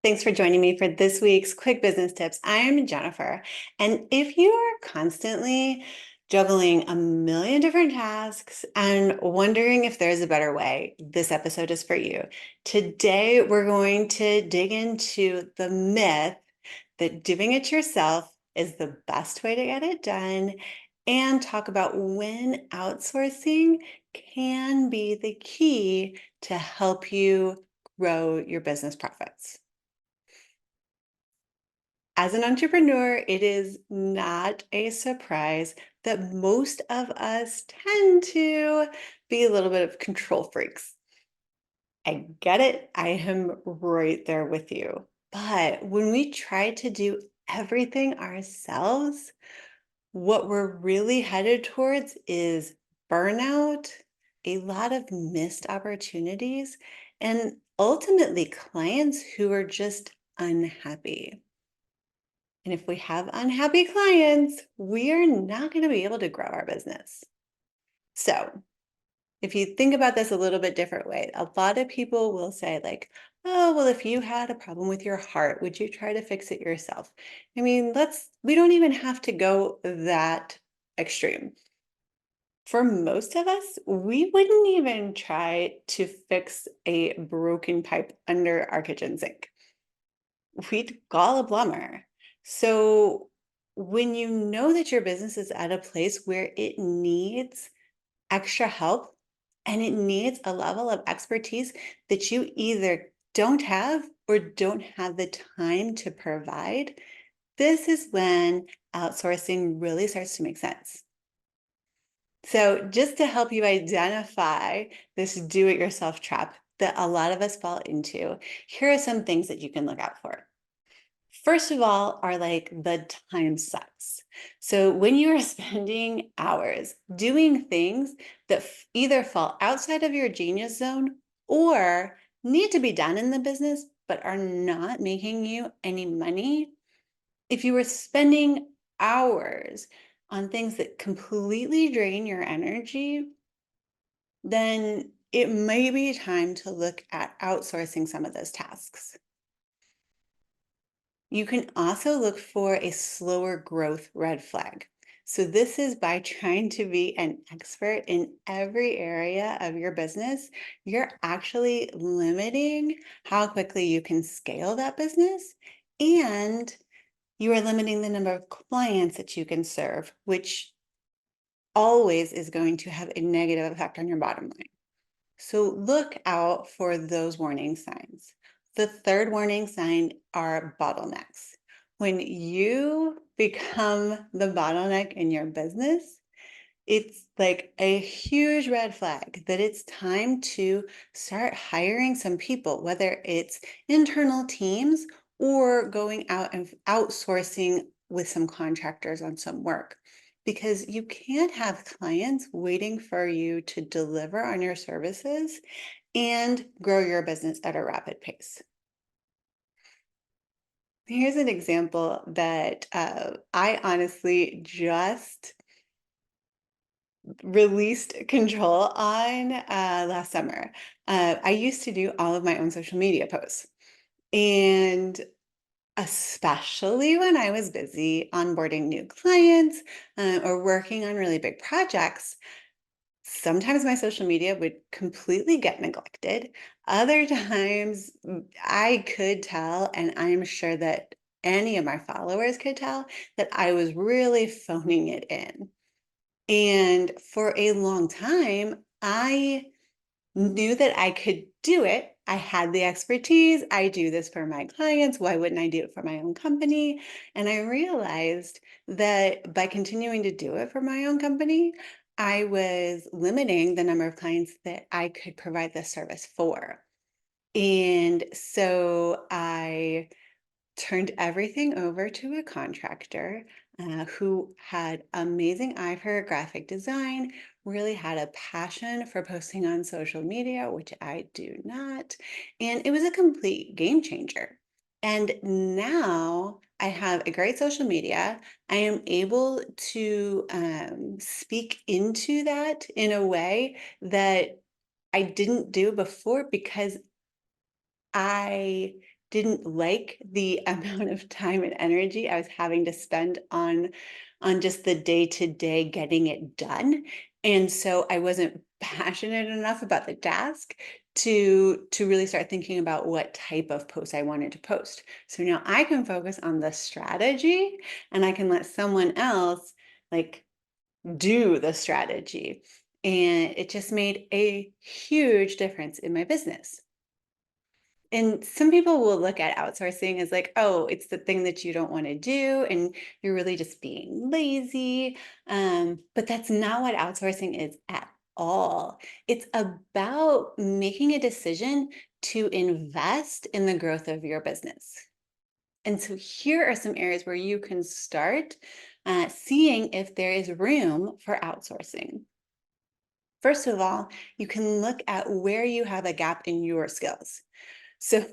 Thanks for joining me for this week's Quick Business Tips. I'm Jennifer, and if you are constantly juggling a million different tasks and wondering if there's a better way, this episode is for you. Today, we're going to dig into the myth that doing it yourself is the best way to get it done and talk about when outsourcing can be the key to help you grow your business profits. As an entrepreneur, it is not a surprise that most of us tend to be a little bit of control freaks. I get it. I am right there with you. But when we try to do everything ourselves, what we're really headed towards is burnout, a lot of missed opportunities, and ultimately clients who are just unhappy. And if we have unhappy clients, we are not going to be able to grow our business. So, if you think about this a little bit different way, a lot of people will say, like, oh, well, if you had a problem with your heart, would you try to fix it yourself? I mean, we don't even have to go that extreme. For most of us, we wouldn't even try to fix a broken pipe under our kitchen sink. We'd call a plumber. So when you know that your business is at a place where it needs extra help and it needs a level of expertise that you either don't have or don't have the time to provide, this is when outsourcing really starts to make sense. So just to help you identify this do-it-yourself trap that a lot of us fall into, here are some things that you can look out for. First of all, are like the time sucks. So when you are spending hours doing things that either fall outside of your genius zone or need to be done in the business, but are not making you any money, if you were spending hours on things that completely drain your energy, then it may be time to look at outsourcing some of those tasks. You can also look for a slower growth red flag. So this is by trying to be an expert in every area of your business, you're actually limiting how quickly you can scale that business, and you are limiting the number of clients that you can serve, which always is going to have a negative effect on your bottom line. So look out for those warning signs. The third warning sign are bottlenecks. When you become the bottleneck in your business, it's like a huge red flag that it's time to start hiring some people, whether it's internal teams or going out and outsourcing with some contractors on some work. Because you can't have clients waiting for you to deliver on your services and grow your business at a rapid pace. Here's an example that I honestly just released control on last summer. I used to do all of my own social media posts. And especially when I was busy onboarding new clients or working on really big projects, sometimes my social media would completely get neglected. Other times I could tell, and I'm sure that any of my followers could tell, that I was really phoning it in. And for a long time, I knew that I could do it. I had the expertise. I do this for my clients. Why wouldn't I do it for my own company? And I realized that by continuing to do it for my own company, I was limiting the number of clients that I could provide this service for. And so I turned everything over to a contractor who had amazing eye for graphic design, really had a passion for posting on social media, which I do not. And it was a complete game changer. And now I have a great social media. I am able to speak into that in a way that I didn't do before because I didn't like the amount of time and energy I was having to spend on just the day-to-day getting it done. And so I wasn't passionate enough about the task to really start thinking about what type of post I wanted to post. So now I can focus on the strategy and I can let someone else like do the strategy. And it just made a huge difference in my business. And some people will look at outsourcing as like, oh, it's the thing that you don't want to do, and you're really just being lazy. But that's not what outsourcing is at all. It's about making a decision to invest in the growth of your business. And so here are some areas where you can start seeing if there is room for outsourcing. First of all, you can look at where you have a gap in your skills. So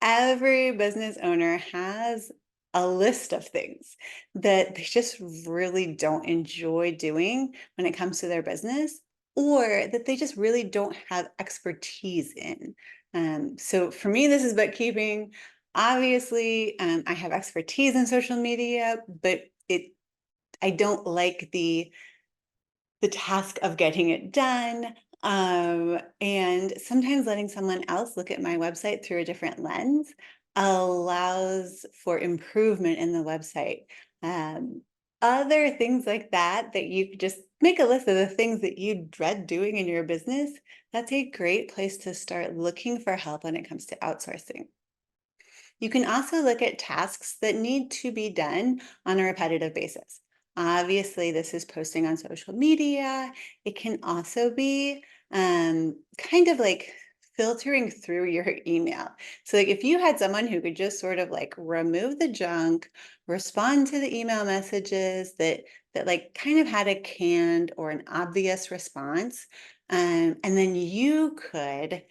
every business owner has a list of things that they just really don't enjoy doing when it comes to their business, or that they just really don't have expertise in. So for me, this is bookkeeping. Obviously, I have expertise in social media, but I don't like the task of getting it done. And sometimes letting someone else look at my website through a different lens allows for improvement in the website. Other things like that, that you could just make a list of the things that you dread doing in your business. That's a great place to start looking for help when it comes to outsourcing. You can also look at tasks that need to be done on a repetitive basis. Obviously, this is posting on social media. It can also be kind of like filtering through your email. So, like if you had someone who could just sort of like remove the junk, respond to the email messages that like kind of had a canned or an obvious response, and then you could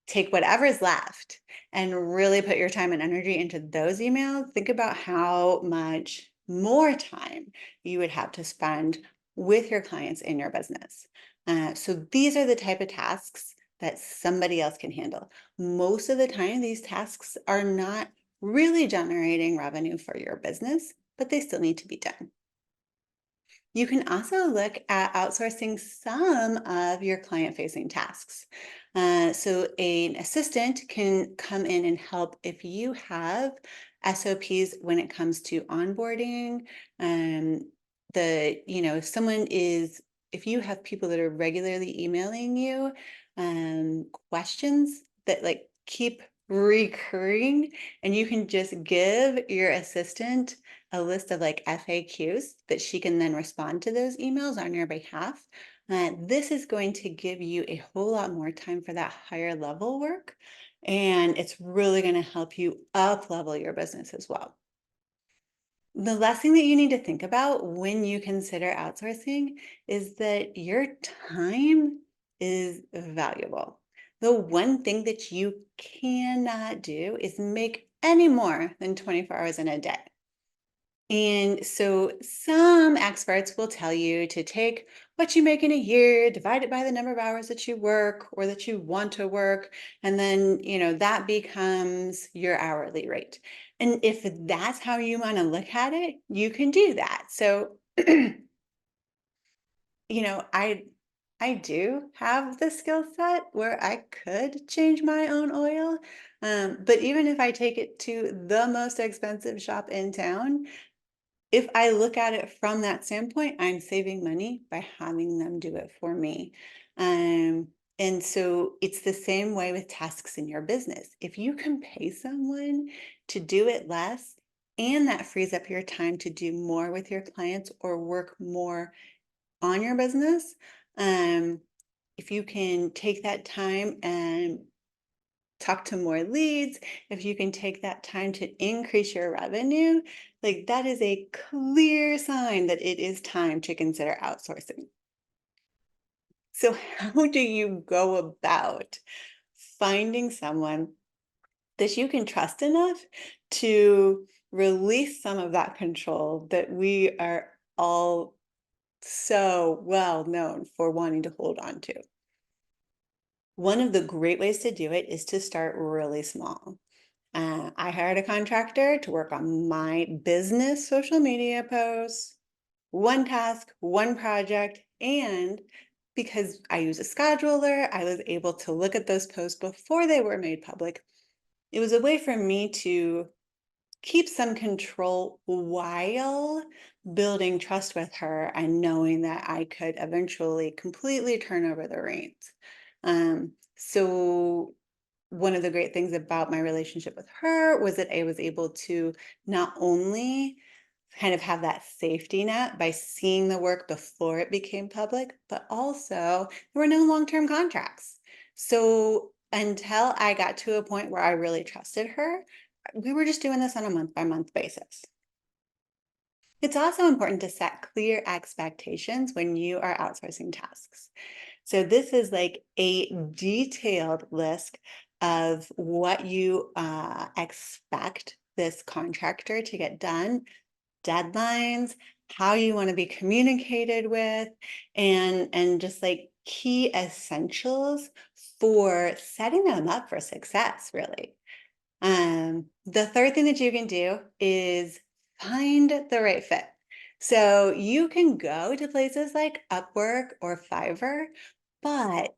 take whatever's left and really put your time and energy into those emails, think about how much more time you would have to spend with your clients in your business. So these are the type of tasks that somebody else can handle. Most of the time, these tasks are not really generating revenue for your business, but they still need to be done. You can also look at outsourcing some of your client-facing tasks. So an assistant can come in and help if you have SOPs when it comes to onboarding. If someone is, if you have people that are regularly emailing you questions that like keep recurring, and you can just give your assistant a list of like FAQs that she can then respond to those emails on your behalf. This is going to give you a whole lot more time for that higher level work. And it's really going to help you up level your business as well. The last thing that you need to think about when you consider outsourcing is that your time is valuable. The one thing that you cannot do is make any more than 24 hours in a day. And so some experts will tell you to take what you make in a year, divide it by the number of hours that you work or that you want to work, and then, that becomes your hourly rate. And if that's how you want to look at it, you can do that. So, you know, I I do have the skill set where I could change my own oil. But even if I take it to the most expensive shop in town, if I look at it from that standpoint, I'm saving money by having them do it for me. Um, and so it's the same way with tasks in your business. If you can pay someone to do it less, and that frees up your time to do more with your clients or work more on your business, um, if you can take that time and talk to more leads, if you can take that time to increase your revenue, like that is a clear sign that it is time to consider outsourcing. So, how do you go about finding someone that you can trust enough to release some of that control that we are all so well known for wanting to hold on to? One of the great ways to do it is to start really small. I hired a contractor to work on my business social media posts, one task, one project, and because I use a scheduler, I was able to look at those posts before they were made public. It was a way for me to keep some control while building trust with her and knowing that I could eventually completely turn over the reins. So one of the great things about my relationship with her was that I was able to not only kind of have that safety net by seeing the work before it became public, but also there were no long-term contracts. So until I got to a point where I really trusted her, we were just doing this on a month by month basis. It's also important to set clear expectations when you are outsourcing tasks. So this is like a detailed list of what you expect this contractor to get done, deadlines, how you want to be communicated with, and just like key essentials for setting them up for success, really. The third thing that you can do is find the right fit. So you can go to places like Upwork or Fiverr, but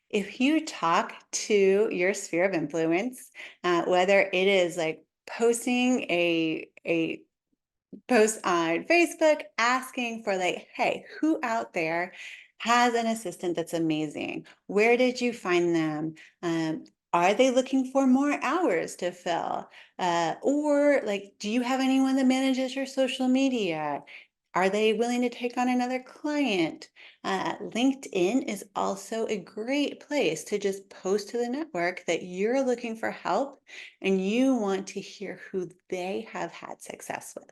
if you talk to your sphere of influence, whether it is like posting a post on Facebook asking for like, hey, who out there has an assistant that's amazing? Where did you find them? Are they looking for more hours to fill? Or like, do you have anyone that manages your social media? Are they willing to take on another client? LinkedIn is also a great place to just post to the network that you're looking for help and you want to hear who they have had success with.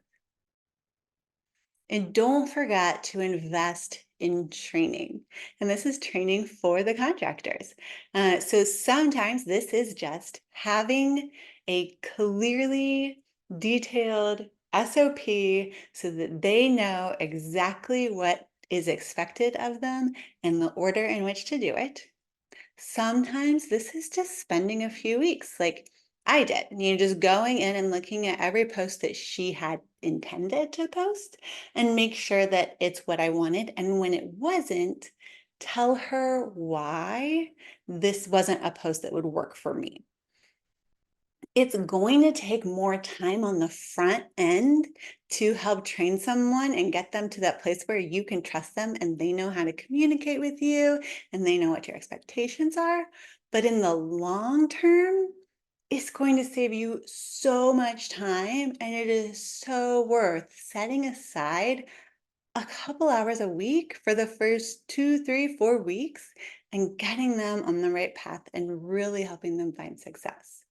And don't forget to invest in training. And this is training for the contractors. So sometimes this is just having a clearly detailed SOP so that they know exactly what is expected of them and the order in which to do it. Sometimes this is just spending a few weeks, like I did, just going in and looking at every post that she had intended to post and make sure that it's what I wanted. And when it wasn't, tell her why this wasn't a post that would work for me. It's going to take more time on the front end to help train someone and get them to that place where you can trust them and they know how to communicate with you and they know what your expectations are. But in the long term, it's going to save you so much time and it is so worth setting aside a couple hours a week for the first 2, 3, 4 weeks and getting them on the right path and really helping them find success.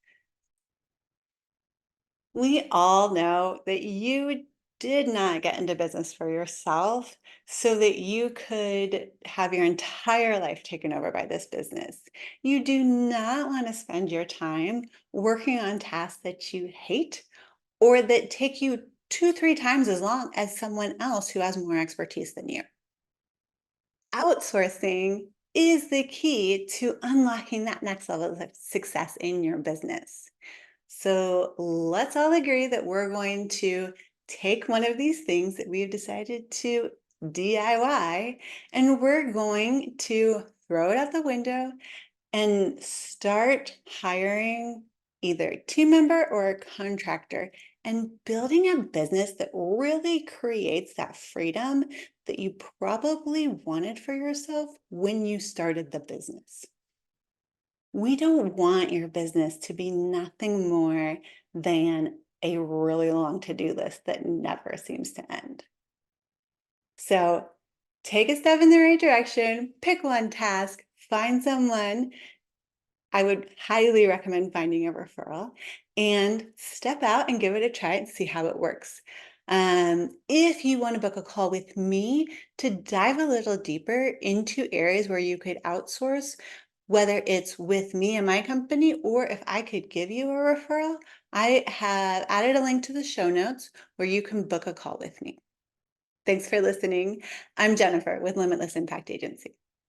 We all know that you did not get into business for yourself so that you could have your entire life taken over by this business. You do not want to spend your time working on tasks that you hate or that take you 2, 3 times as long as someone else who has more expertise than you. Outsourcing is the key to unlocking that next level of success in your business. So let's all agree that we're going to take one of these things that we've decided to DIY and we're going to throw it out the window and start hiring either a team member or a contractor and building a business that really creates that freedom that you probably wanted for yourself when you started the business. We don't want your business to be nothing more than a really long to-do list that never seems to end. So take a step in the right direction, pick one task, find someone. I would highly recommend finding a referral and step out and give it a try and see how it works. If you want to book a call with me to dive a little deeper into areas where you could outsource, whether it's with me and my company, or if I could give you a referral, I have added a link to the show notes where you can book a call with me. Thanks for listening. I'm Jennifer with Limitless Impact Agency.